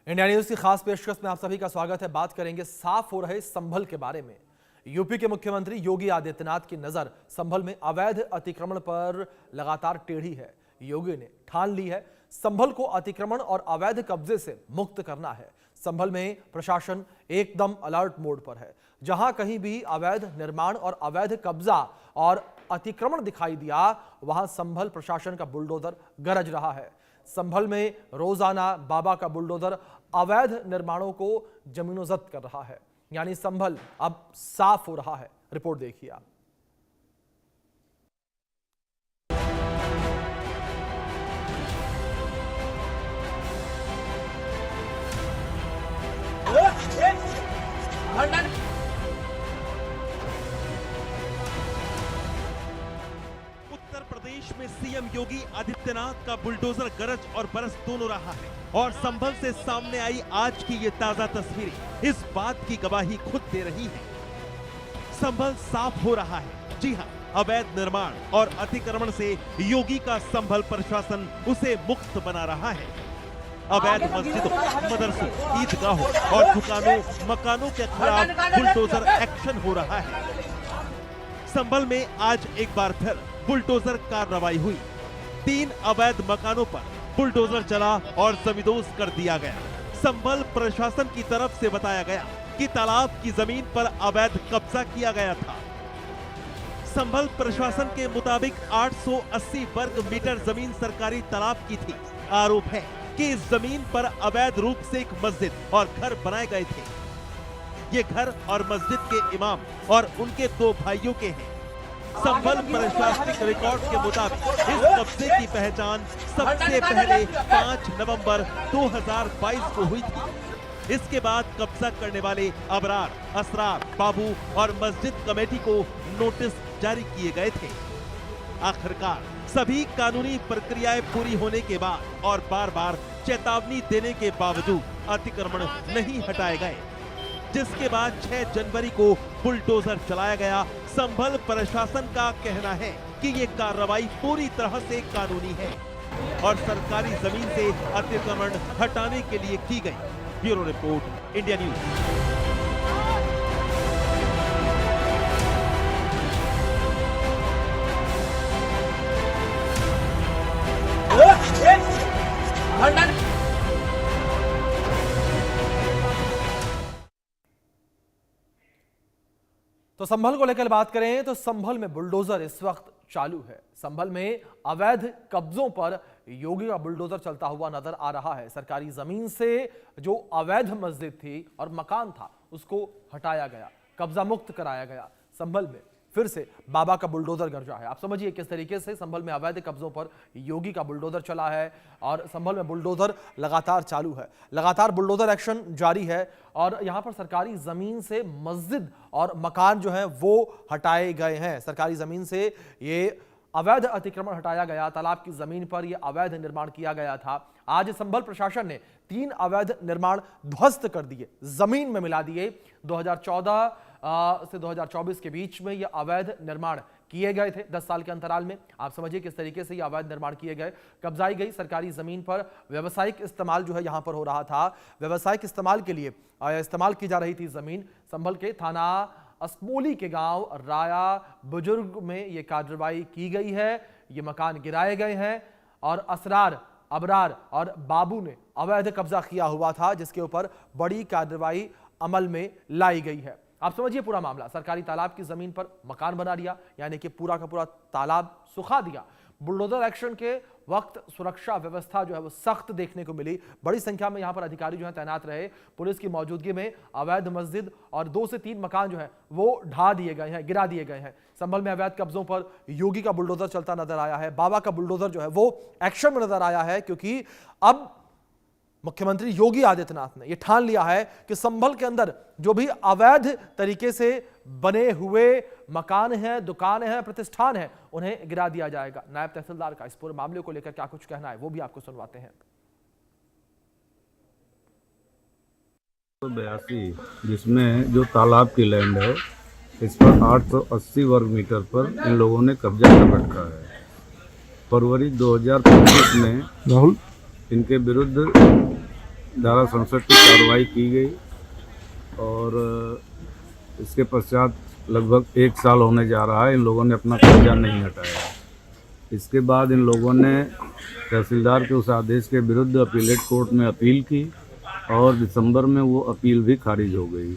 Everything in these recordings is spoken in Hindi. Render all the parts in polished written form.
इंडिया न्यूज की खास पेशकश में आप सभी का स्वागत है। बात करेंगे साफ हो रहे संभल के बारे में। यूपी के मुख्यमंत्री योगी आदित्यनाथ की नजर संभल में अवैध अतिक्रमण पर लगातार टेढ़ी है। योगी ने ठान ली है संभल को अतिक्रमण और अवैध कब्जे से मुक्त करना है। संभल में प्रशासन एकदम अलर्ट मोड पर है। जहां कहीं भी अवैध निर्माण और अवैध कब्जा और अतिक्रमण दिखाई दिया, वहां संभल प्रशासन का बुलडोजर गरज रहा है। संभल में रोजाना बाबा का बुलडोजर अवैध निर्माणों को जमीनों-जब्त कर रहा है। यानी संभल अब साफ हो रहा है। रिपोर्ट देखिए आप। उत्तर प्रदेश में सीएम योगी आदित्यनाथ का बुलडोजर गरज और बरस दोनों रहा है और संभल से सामने आई आज की ये ताजा तस्वीरें इस बात की गवाही खुद दे रही है। संभल साफ हो रहा है। जी हां, अवैध निर्माण और अतिक्रमण से योगी का संभल प्रशासन उसे मुक्त बना रहा है। अवैध मस्जिदों, मदरसों, ईदगाहों और दुकानों, मकानों के खिलाफ बुलडोजर एक्शन हो रहा है। संभल में आज एक बार फिर बुलडोजर कार्रवाई हुई। 3 अवैध मकानों पर बुलडोजर चला और जमींदोज कर दिया गया। संभल प्रशासन की तरफ से बताया गया कि तालाब की जमीन पर अवैध कब्जा किया गया था। संभल प्रशासन के मुताबिक 880 वर्ग मीटर जमीन सरकारी तालाब की थी। आरोप है कि इस जमीन पर अवैध रूप से एक मस्जिद और घर बनाए गए थे। ये घर और मस्जिद के इमाम और उनके 2 भाइयों के हैं। संभल प्रशासनिक रिकॉर्ड के मुताबिक इस कब्जे की पहचान सबसे पहले 5 नवंबर 2022 को हुई थी। इसके बाद कब्जा करने वाले अबरार, असरार, बाबू और मस्जिद कमेटी को नोटिस जारी किए गए थे। आखिरकार सभी कानूनी प्रक्रियाएं पूरी होने के बाद और बार-बार चेतावनी देने के बावजूद अतिक्रमण नहीं हटाए गए, जिसके बाद 6 जनवरी को बुलडोजर चलाया गया। संभल प्रशासन का कहना है कि ये कार्रवाई पूरी तरह से कानूनी है और सरकारी जमीन से अतिक्रमण हटाने के लिए की गई। Bureau report, India news. तो संभल को लेकर बात करें तो संभल में बुलडोजर इस वक्त चालू है। संभल में अवैध कब्जों पर योगी का बुलडोजर चलता हुआ नजर आ रहा है। सरकारी जमीन से जो अवैध मस्जिद थी और मकान था उसको हटाया गया, कब्जा मुक्त कराया गया। संभल में फिर से बाबा का बुलडोजर गरजा है। आप समझिए किस तरीके से संभल में अवैध कब्जों पर योगी का बुलडोजर चला है और संभल में बुलडोजर लगातार चालू है। लगातार बुलडोजर एक्शन जारी है और यहां पर सरकारी जमीन से मस्जिद और मकान जो है वो हटाए गए हैं। सरकारी जमीन से ये अवैध अतिक्रमण हटाया गया। तालाब की जमीन पर यह अवैध निर्माण किया गया था। आज संभल प्रशासन ने 3 अवैध निर्माण ध्वस्त कर दिए, जमीन में मिला दिए। 2014 से 2024 के बीच में यह अवैध निर्माण किए गए थे। 10 साल के अंतराल में आप समझिए किस तरीके से ये अवैध निर्माण किए गए। कब्जाई गई सरकारी जमीन पर व्यावसायिक इस्तेमाल जो है यहां पर हो रहा था। व्यावसायिक इस्तेमाल के लिए इस्तेमाल की जा रही थी जमीन। संभल के थाना असमोली के गांव राया बुजुर्ग में यह कार्रवाई की गई है। ये मकान गिराए गए हैं और असरार, अबरार और बाबू ने अवैध कब्जा किया हुआ था, जिसके ऊपर बड़ी कार्रवाई अमल में लाई गई है। आप समझिए पूरा मामला, सरकारी तालाब की जमीन पर मकान बना दिया, यानी कि पूरा का पूरा तालाब सुखा दिया। बुलडोजर एक्शन के वक्त सुरक्षा व्यवस्था जो है वो सख्त देखने को मिली। बड़ी संख्या में यहां पर अधिकारी जो है तैनात रहे। पुलिस की मौजूदगी में अवैध मस्जिद और 2 से 3 मकान जो है वो ढा दिए गए हैं, गिरा दिए गए हैं। संभल में अवैध कब्जों पर योगी का बुलडोजर चलता नजर आया है। बाबा का बुलडोजर जो है वो एक्शन में नजर आया है, क्योंकि अब मुख्यमंत्री योगी आदित्यनाथ ने यह ठान लिया है कि संभल के अंदर जो भी अवैध तरीके से बने हुए मकान हैं, दुकान हैं, प्रतिष्ठान हैं, उन्हें गिरा दिया जाएगा। नायब तहसीलदार का इस पूरे मामले को लेकर क्या कुछ कहना है वो भी आपको सुनवाते हैं। 82 जिसमें जो तालाब की लैंड है, इस पर 880 वर्ग मीटर पर इन लोगों ने कब्जा कर रखा है। फरवरी 2025 में इनके विरुद्ध धारा 67 की कार्रवाई की गई और इसके पश्चात लगभग 1 साल होने जा रहा है, इन लोगों ने अपना कब्जा नहीं हटाया। इसके बाद इन लोगों ने तहसीलदार के उस आदेश के विरुद्ध अपीलेट कोर्ट में अपील की और दिसंबर में वो अपील भी खारिज हो गई।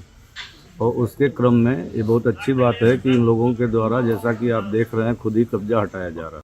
और उसके क्रम में ये बहुत अच्छी बात है कि इन लोगों के द्वारा, जैसा कि आप देख रहे हैं, खुद ही कब्जा हटाया जा रहा है।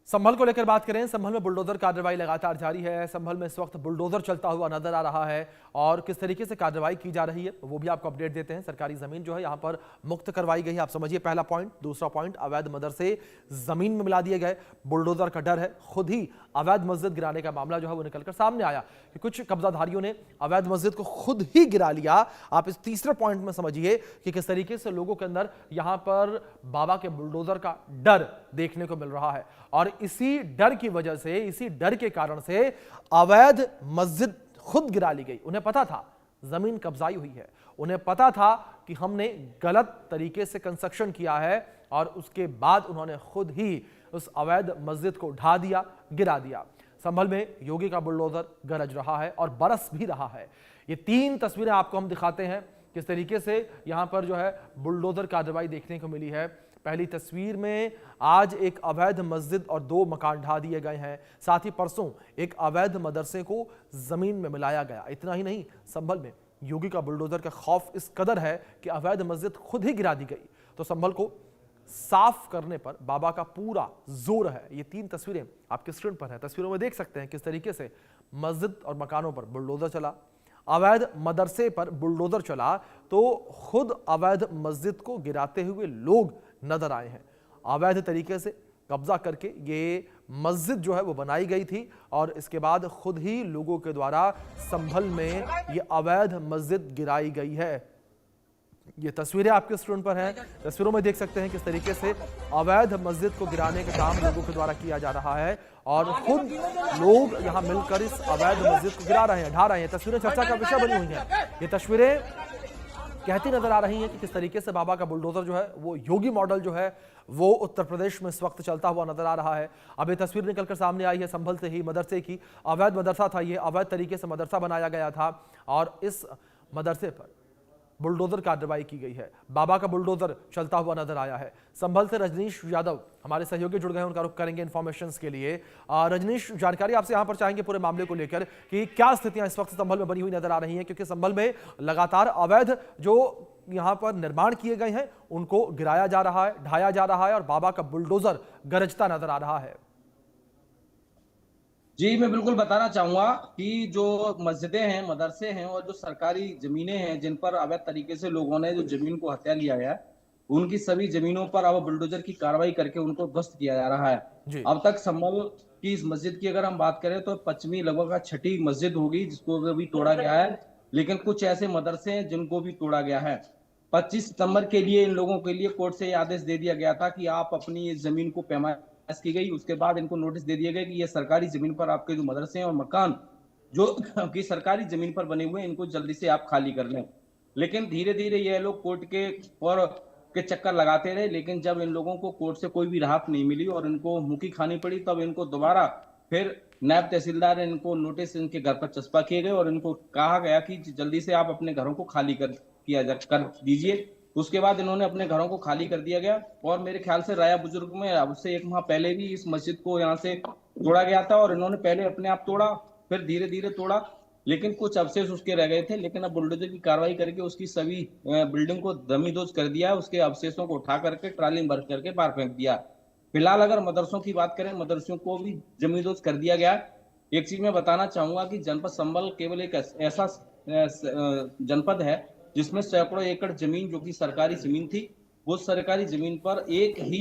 संभल को लेकर बात करें, संभल में बुलडोजर कार्रवाई लगातार जारी है। संभल में इस वक्त बुलडोजर चलता हुआ नजर आ रहा है और किस तरीके से कार्रवाई की जा रही है वो भी आपको अपडेट देते हैं। सरकारी जमीन जो है यहाँ पर मुक्त करवाई गई है, आप समझिए पहला पॉइंट। दूसरा पॉइंट, अवैध मदरसे जमीन में मिला दिए गए। बुलडोजर का डर है, खुद ही अवैध मस्जिद गिराने का मामला जो है वो निकलकर सामने आया कि कुछ कब्जाधारियों ने अवैध मस्जिद को खुद ही गिरा लिया। आप इस तीसरे पॉइंट में समझिए कि किस तरीके से लोगों के अंदर यहां पर बाबा के बुलडोजर का डर देखने को मिल रहा है और इसी डर की वजह से, इसी डर के कारण से अवैध मस्जिद खुद गिरा ली गई। उन्हें पता था जमीन कब्जाई हुई है, उन्हें पता था कि हमने गलत तरीके से कंस्ट्रक्शन किया है और उसके बाद उन्होंने खुद ही उस अवैध मस्जिद को ढा दिया, गिरा दिया। संभल में योगी का बुलडोजर गरज रहा है और बरस भी रहा है। ये 3 तस्वीरें आपको हम दिखाते हैं किस तरीके से यहां पर जो है बुलडोजर कार्रवाई देखने को मिली है। पहली तस्वीर में आज एक अवैध मस्जिद और 2 मकान ढा दिए गए हैं। साथ ही परसों एक अवैध मदरसे को जमीन में मिलाया गया। इतना ही नहीं, संभल में योगी का बुलडोजर का खौफ इस कदर है कि अवैध मस्जिद खुद ही गिरा दी गई। तो संभल को साफ करने पर बाबा का पूरा जोर है। ये 3 तस्वीरें आपके स्क्रीन पर है। तस्वीरों में देख सकते हैं किस तरीके से मस्जिद और मकानों पर बुलडोजर चला, अवैध मदरसे पर बुलडोजर चला तो खुद अवैध मस्जिद को गिराते हुए लोग नजर आए हैं। अवैध तरीके से कब्जा करके ये मस्जिद जो है वो बनाई गई थी और इसके बाद खुद ही लोगों के द्वारा संभल में ये अवैध मस्जिद गिराई गई है। ये तस्वीरें आपके स्क्रीन पर हैं। तस्वीरों में देख सकते हैं किस तरीके से अवैध मस्जिद को गिराने का काम लोगों के द्वारा किया जा रहा है और खुद लोग यहां मिलकर इस अवैध मस्जिद को गिरा रहे हैं, ढा रहे हैं। तस्वीरें चर्चा का विषय बनी हुई हैं। ये तस्वीरें कहती नजर आ रही हैं कि किस तरीके से बाबा का बुलडोजर जो है वो योगी मॉडल जो है वो उत्तर प्रदेश में इस वक्त चलता हुआ नजर आ रहा है। अब ये तस्वीर निकलकर सामने आई है संभल से ही, मदरसे की। अवैध मदरसा था ये, अवैध तरीके से मदरसा बनाया गया था और इस मदरसे पर बुलडोजर कार्रवाई की गई है। बाबा का बुलडोजर चलता हुआ नजर आया है। संभल से रजनीश यादव हमारे सहयोगी जुड़ गए हैं, उनका रुख करेंगे इन्फॉर्मेशन के लिए। रजनीश, जानकारी आपसे यहां पर चाहेंगे पूरे मामले को लेकर कि क्या स्थितियां इस वक्त संभल में बनी हुई नजर आ रही हैं, क्योंकि संभल में लगातार अवैध जो यहां पर निर्माण किए गए हैं उनको गिराया जा रहा है, ढाया जा रहा है और बाबा का बुलडोजर गरजता नजर आ रहा है। जी, मैं बिल्कुल बताना चाहूंगा कि जो मस्जिदें हैं, मदरसे हैं और जो सरकारी जमीनें हैं जिन पर अवैध तरीके से लोगों ने जो जमीन को हत्या लिया है, उनकी सभी जमीनों पर अब बुलडोजर की कार्रवाई करके उनको ध्वस्त किया जा रहा है। अब तक संभल की इस मस्जिद की अगर हम बात करें तो 5वीं लगभग 6ठी मस्जिद होगी जिसको भी तोड़ा गया है, लेकिन कुछ ऐसे मदरसे हैं जिनको भी तोड़ा गया है। 25 सितंबर के लिए इन लोगों के लिए कोर्ट से आदेश दे दिया गया था कि आप अपनी इस जमीन को पैमाइश की गई। उसके बाद इनको नोटिस दे दिए गए कि ये सरकारी जमीन पर आपके जो मदरसे हैं और मकान जो कि सरकारी जमीन पर बने हुए हैं इनको जल्दी से आप खाली कर लें। लेकिन धीरे धीरे ये लोग कोर्ट के चक्कर लगाते रहे, लेकिन जब इन लोगों को कोर्ट से कोई भी राहत नहीं मिली और इनको मुक्की खानी पड़ी, तब इनको दोबारा फिर नायब तहसीलदार इनको नोटिस इनके घर पर चस्पा किए गए और इनको कहा गया कि जल्दी से आप अपने घरों को खाली कर दीजिए। उसके बाद इन्होंने अपने घरों को खाली कर दिया गया और मेरे ख्याल से राया बुजुर्ग में अब से 1 माह पहले भी इस मस्जिद को यहाँ से तोड़ा गया था और इन्होंने पहले अपने आप तोड़ा, फिर धीरे धीरे तोड़ा, लेकिन कुछ अवशेष उसके रह गए थे। लेकिन अब बुलडोजर की कार्रवाई करके उसकी सभी बिल्डिंग को दमीदोज कर दिया है, उसके अवशेषों को उठा करके ट्राली में भर करके बाहर फेंक दिया। फिलहाल अगर मदरसों की बात करें, मदरसों को भी जमींदोज कर दिया गया। एक चीज मैं बताना चाहूंगा कि जनपद संभल केवल एक ऐसा जनपद है जिसमें सैकड़ों एकड़ जमीन जो कि सरकारी जमीन थी, वो सरकारी जमीन पर एक ही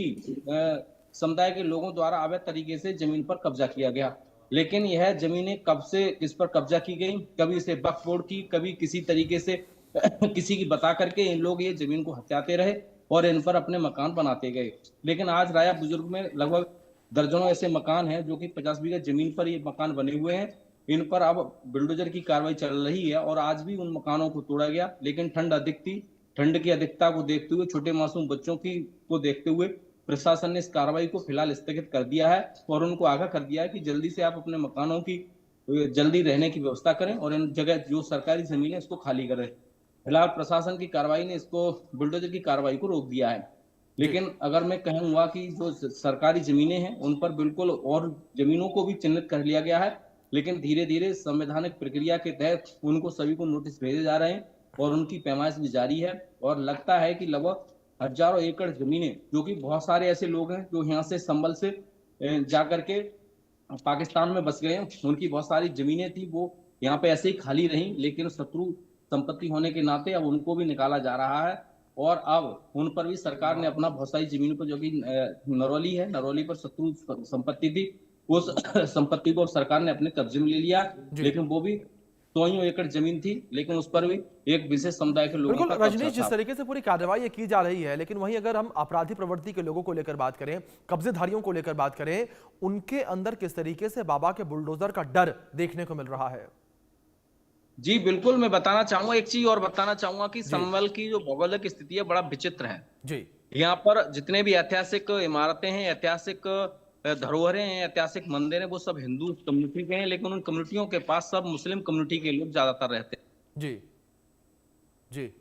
समुदाय के लोगों द्वारा अवैध तरीके से जमीन पर कब्जा किया गया। लेकिन यह जमीनें कब से किस पर कब्जा की गई, कभी इसे वक्फ बोर्ड की, कभी किसी तरीके से किसी की बता करके इन लोग ये जमीन को हत्याते रहे और इन पर अपने मकान बनाते गए। लेकिन आज राया बुजुर्ग में लगभग दर्जनों ऐसे मकान हैं जो कि 50 बीघा जमीन पर ये मकान बने हुए हैं। इन पर अब बुलडोजर की कार्रवाई चल रही है और आज भी उन मकानों को तोड़ा गया। लेकिन ठंड अधिक थी, ठंड की अधिकता को देखते हुए, छोटे मासूम बच्चों को देखते हुए प्रशासन ने इस कार्रवाई को फिलहाल स्थगित कर दिया है और उनको आगाह कर दिया है कि जल्दी से आप अपने मकानों की जल्दी रहने की व्यवस्था करें और इन जगह जो सरकारी जमीन है इसको खाली करें। फिलहाल प्रशासन की कार्रवाई ने इसको बुलडोजर की कार्रवाई को रोक दिया है। लेकिन अगर मैं कहूंगा कि जो सरकारी जमीनें हैं उन पर बिल्कुल और जमीनों को भी चिन्हित कर लिया गया है, लेकिन धीरे धीरे संवैधानिक प्रक्रिया के तहत उनको सभी को नोटिस भेजे जा रहे हैं और उनकी पैमाइश भी जारी है। और लगता है कि लगभग हजारों एकड़ जमीनें, जो कि बहुत सारे ऐसे लोग हैं जो यहाँ से संभल से जा करके पाकिस्तान में बस गए हैं, उनकी बहुत सारी जमीनें थी वो यहाँ पे ऐसे ही खाली रही, लेकिन शत्रु संपत्ति होने के नाते अब उनको भी निकाला जा रहा है। और अब उन पर भी सरकार ने अपना बहुत सारी जमीनों पर, जो कि नरौली है, नरौली पर शत्रु संपत्ति थी, उस संपत्ति को सरकार ने अपने कब्जे में ले लिया। लेकिन वो भी 100 एकड़ जमीन थी, लेकिन उस पर भी एक विशेष समुदाय के लोगों बिल्कुल का रजनीश, कब्जा जिस था। तरीके से पूरी कार्रवाई ये की जा रही है, लेकिन वहीं अगर हम अपराधी प्रवृत्ति के लोगों को लेकर बात करें, कब्जेधारियों को लेकर बात करें, उनके अंदर किस तरीके से बाबा के बुलडोजर का डर देखने को मिल रहा है? जी बिल्कुल, मैं बताना चाहूंगा, एक चीज और बताना चाहूंगा कि संभल की जो भौगोलिक स्थिति है बड़ा विचित्र है। जी, यहाँ पर जितने भी ऐतिहासिक इमारतें हैं, ऐतिहासिक धरोहरें हैं, ऐतिहासिक मंदिर हैं, वो सब हिंदू कम्युनिटी के हैं, लेकिन उन कम्युनिटियों के पास सब मुस्लिम कम्युनिटी के लोग ज्यादातर रहते हैं। जी, जी,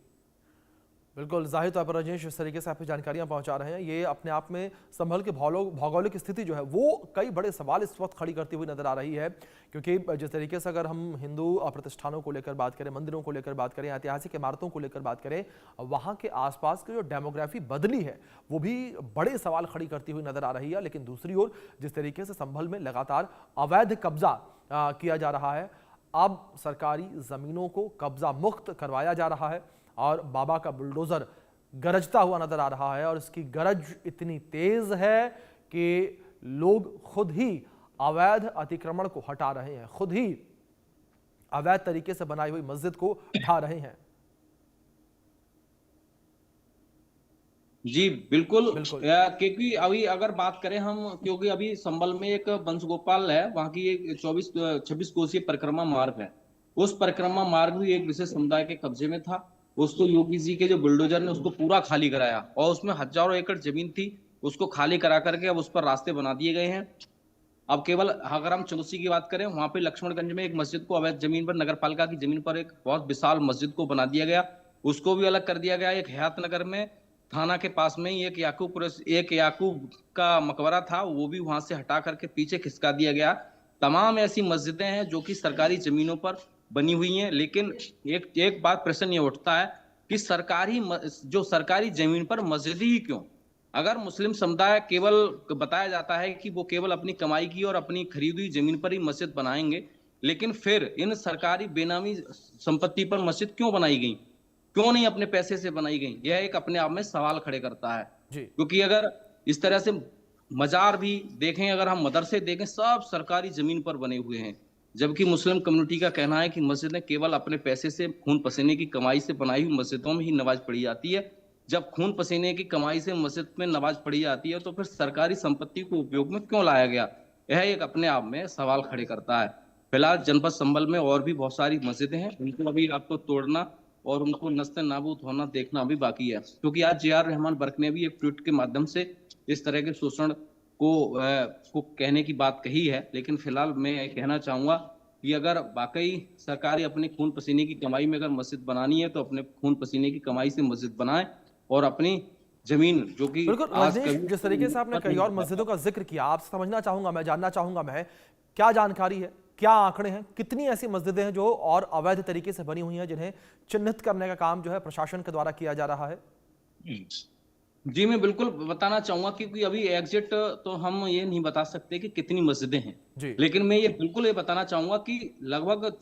बिल्कुल जाहिर तौर पर रजनीश, इस तरीके से आप जानकारियां पहुंचा रहे हैं, ये अपने आप में संभल के भौगोलिक स्थिति जो है वो कई बड़े सवाल इस वक्त खड़ी करती हुई नजर आ रही है। क्योंकि जिस तरीके से अगर हम हिंदू प्रतिष्ठानों को लेकर बात करें, मंदिरों को लेकर बात करें, ऐतिहासिक इमारतों को लेकर बात करें, वहाँ के आसपास की जो डेमोग्राफी बदली है वो भी बड़े सवाल खड़ी करती हुई नजर आ रही है। लेकिन दूसरी ओर जिस तरीके से संभल में लगातार अवैध कब्जा किया जा रहा है, अब सरकारी जमीनों को कब्जा मुक्त करवाया जा रहा है और बाबा का बुलडोजर गरजता हुआ नजर आ रहा है। और इसकी गरज इतनी तेज है कि लोग खुद ही अवैध अतिक्रमण को हटा रहे हैं, खुद ही अवैध तरीके से बनाई हुई मस्जिद को ढा रहे हैं। जी बिल्कुल, क्योंकि अभी अगर बात करें हम, क्योंकि अभी संभल में एक वंशगोपाल है, वहां की एक 26 कोसीय परिक्रमा मार्ग है। उस परिक्रमा मार्ग भी एक विशेष समुदाय के कब्जे में था। उसको योगी जी के जो बुलडोजर ने उसको पूरा खाली कराया और उसमें हजारों एकड़ जमीन थी, उसको खाली करा करके अब उस पर रास्ते बना दिए गए हैं। अब केवल अगर हम चौसी की बात करें, वहां पे लक्ष्मणगंज में एक मस्जिद को अवैध जमीन पर, नगर पालिका की जमीन पर एक बहुत विशाल मस्जिद को बना दिया गया, उसको भी अलग कर दिया गया। एक हयात नगर में थाना के पास में ही एक याकूब का मकबरा था, वो भी वहां से हटा करके पीछे खिसका दिया गया। तमाम ऐसी मस्जिदें हैं जो कि सरकारी जमीनों पर बनी हुई हैं। लेकिन एक बात प्रश्न ये उठता है कि सरकारी जमीन पर मस्जिद ही क्यों? अगर मुस्लिम समुदाय केवल बताया जाता है कि वो केवल अपनी कमाई की और अपनी खरीदी हुई जमीन पर ही मस्जिद बनाएंगे, लेकिन फिर इन सरकारी बेनामी संपत्ति पर मस्जिद क्यों बनाई गई, क्यों नहीं अपने पैसे से बनाई गई? यह एक अपने आप में सवाल खड़े करता है। क्योंकि अगर इस तरह से मजार भी देखें, अगर हम मदरसे देखें, सब सरकारी जमीन पर बने हुए हैं, जबकि मुस्लिम कम्युनिटी का कहना है कि मस्जिदें केवल अपने पैसे से, खून पसीने की कमाई से बनाई हुई मस्जिदों में ही नमाज पढ़ी जाती है। जब खून पसीने की कमाई से मस्जिद में नमाज पढ़ी जाती है तो फिर सरकारी संपत्ति को उपयोग में क्यों लाया गया? यह एक अपने आप में सवाल खड़े करता है। फिलहाल जनपद संभल में और भी बहुत सारी मस्जिदें हैं, उनको अभी आपको तोड़ना और उनको नस्ते नाबूद होना देखना भी बाकी है। क्योंकि आज जे.आर. रहमान बर्क ने भी एक ट्वीट के माध्यम से इस तरह के शोषण को कहने की बात कही है। लेकिन फिलहाल मैं कहना चाहूंगा कि अगर वाकई सरकारी अपने खून पसीने की कमाई में अगर मस्जिद बनानी है तो अपने खून पसीने की कमाई से मस्जिद बनाए और अपनी जमीन, जो कि बिल्कुल जिस तरीके से आपने कई और मस्जिदों का जिक्र किया, आपसे समझना चाहूंगा, मैं जानना चाहूंगा, मैं क्या जानकारी है, क्या आंकड़े हैं, कितनी ऐसी मस्जिदें हैं जो और अवैध तरीके से बनी हुई हैं, जिन्हें चिन्हित करने का काम जो है प्रशासन के द्वारा किया जा रहा है? जी मैं बिल्कुल बताना चाहूंगा, क्योंकि अभी एग्जिट तो हम ये नहीं बता सकते कि कितनी मस्जिदें हैं, लेकिन मैं ये बिल्कुल ये बताना चाहूंगा कि लगभग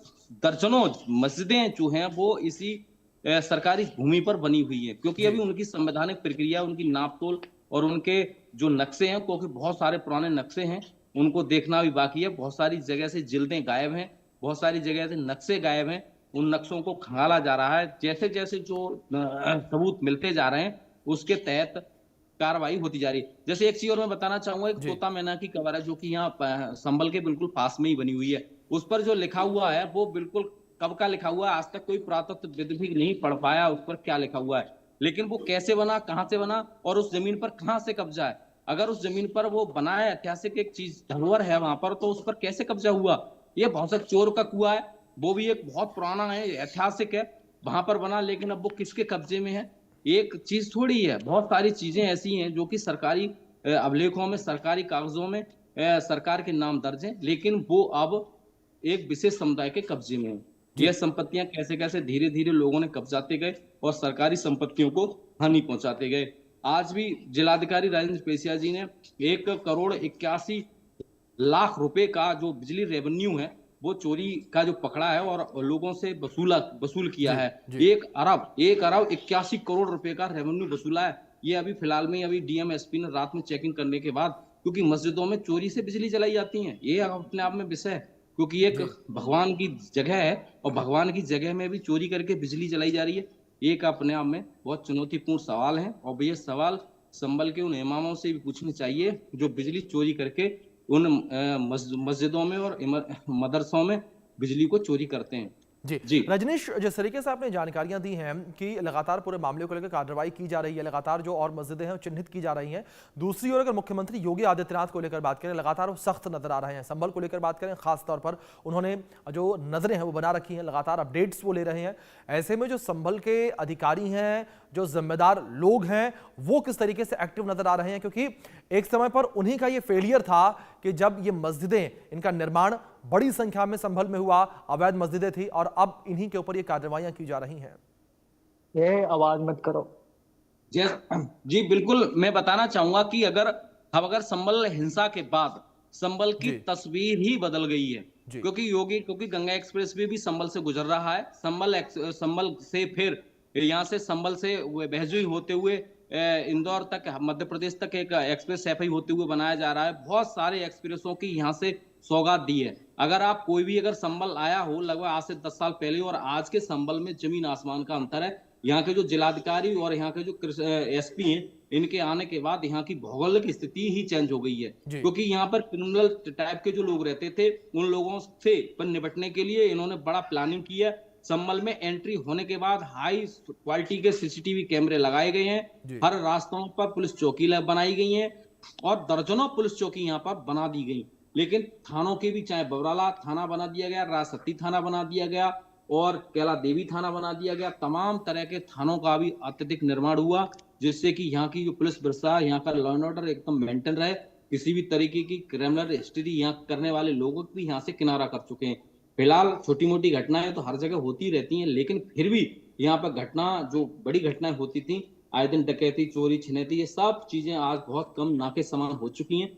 दर्जनों मस्जिदें जो हैं वो इसी सरकारी भूमि पर बनी हुई है। क्योंकि अभी उनकी संवैधानिक प्रक्रिया, उनकी नापतोल और उनके जो नक्शे हैं, क्योंकि बहुत सारे पुराने नक्शे हैं, उनको देखना भी बाकी है। बहुत सारी जगह से जिल्दें गायब हैं, बहुत सारी जगह से नक्शे गायब हैं, उन नक्शों को खंगाला जा रहा है। जैसे जैसे जो सबूत मिलते जा रहे हैं उसके तहत कार्रवाई होती जा रही है। जैसे एक चीज और मैं बताना चाहूंगा, एक तोता मैना की कबर है जो कि यहाँ संभल के बिल्कुल पास में ही बनी हुई है। उस पर जो लिखा हुआ है वो बिल्कुल कब का लिखा हुआ है, आज तक कोई पुरातत्वविद भी नहीं पढ़ पाया उस पर क्या लिखा हुआ है। लेकिन वो कैसे बना, कहाँ से बना और उस जमीन पर कहाँ से कब्जा है? अगर उस जमीन पर वो बना है, ऐतिहासिक एक चीज धरोहर है वहां पर, तो उस पर कैसे कब्जा हुआ? ये भौसक चोर का कुआं है, वो भी एक बहुत पुराना है, ऐतिहासिक है, वहां पर बना, लेकिन अब वो किसके कब्जे में है? एक चीज थोड़ी है, बहुत सारी चीजें ऐसी हैं जो कि सरकारी अभिलेखों में, सरकारी कागजों में सरकार के नाम दर्ज हैं, लेकिन वो अब एक विशेष समुदाय के कब्जे में है। यह संपत्तियां कैसे कैसे धीरे धीरे लोगों ने कब्जाते गए और सरकारी संपत्तियों को हानि पहुंचाते गए। आज भी जिलाधिकारी राजेंद्र पेसिया जी ने 1,81,00,000 रुपए का जो बिजली रेवेन्यू है वो चोरी का जो पकड़ा है और लोगों से वसूल किया है। 1,81 करोड़ रुपए का रेवेन्यू वसूला है। ये अभी फिलहाल में अभी डीएम एसपी ने रात में चेकिंग करने के बाद, क्योंकि मस्जिदों में चोरी से बिजली जलाई जाती है, ये अपने आप में विषय है, क्योंकि एक भगवान की जगह है और भगवान की जगह में भी चोरी करके बिजली जलाई जा रही है। एक अपने आप में बहुत चुनौतीपूर्ण सवाल है और ये सवाल संभल के उन इमामों से भी पूछने चाहिए जो बिजली चोरी करके उन मस्जिदों में और मदरसों में बिजली को चोरी करते हैं। जी रजनीश, जिस तरीके से आपने जानकारियां दी हैं कि लगातार पूरे मामले को लेकर कार्रवाई की जा रही है, लगातार जो और मस्जिदें हैं चिन्हित की जा रही हैं, दूसरी ओर अगर मुख्यमंत्री योगी आदित्यनाथ को लेकर बात करें, लगातार वो सख्त नजर आ रहे हैं। संभल को लेकर बात करें, खासतौर पर उन्होंने जो नजरें हैं वो बना रखी हैं, लगातार अपडेट्स वो ले रहे हैं। ऐसे में जो संभल के अधिकारी हैं, जो जिम्मेदार लोग हैं, वो किस तरीके से एक्टिव नजर आ रहे हैं? क्योंकि एक समय पर उन्हीं का ये फेलियर था कि जब ये मस्जिदें, इनका निर्माण बड़ी संख्या में संभल में हुआ, अवैध मस्जिदें थी, और अब इन्हीं के ऊपर ये कार्रवाइयां की जा रही हैं। ये आवाज मत करो। जी बिल्कुल, मैं बताना चाहूंगा कि अगर संभल हिंसा के बाद संभल की तस्वीर ही बदल गई है, क्योंकि गंगा एक्सप्रेस वे भी संभल से गुजर रहा है। संभल से फिर यहाँ से संभल से बहजोई होते हुए इंदौर तक, मध्य प्रदेश तक एक एक्सप्रेस सैफई होते हुए बनाया जा रहा है। बहुत सारे एक्सप्रेसों की यहाँ से सौगात दी है। अगर संभल आया हो लगभग आज से 10 साल पहले और आज के संभल में जमीन आसमान का अंतर है। यहाँ के जो जिलाधिकारी और यहाँ के जो एसपी हैं, इनके आने के बाद यहाँ की भौगोलिक स्थिति ही चेंज हो गई है, क्योंकि यहाँ पर क्रिमिनल टाइप के जो लोग रहते थे, उन लोगों से पर निपटने के लिए इन्होंने बड़ा प्लानिंग की है। संभल में एंट्री होने के बाद हाई क्वालिटी के सीसीटीवी कैमरे लगाए गए हैं, हर रास्तों पर पुलिस चौकी बनाई गई है और दर्जनों पुलिस चौकी यहाँ पर बना दी गई। लेकिन थानों के भी, चाहे बबराला थाना बना दिया गया, राजसती थाना बना दिया गया और कैला देवी थाना बना दिया गया, तमाम तरह के थानों का भी अत्यधिक निर्माण हुआ, जिससे कि यहाँ की जो पुलिस व्यवस्था, यहाँ का लॉ एंड ऑर्डर एकदम मेंटेन रहे। किसी भी तरीके की क्रिमिनल हिस्ट्री यहाँ करने वाले लोगों भी यहाँ से किनारा कर चुके हैं। फिलहाल छोटी मोटी घटनाएं तो हर जगह होती रहती हैं, लेकिन फिर भी यहाँ पर जो बड़ी घटनाएं होती थी, आए दिन डकैती, चोरी, छिनैती, ये सब चीजें आज बहुत कम ना के समान हो चुकी हैं।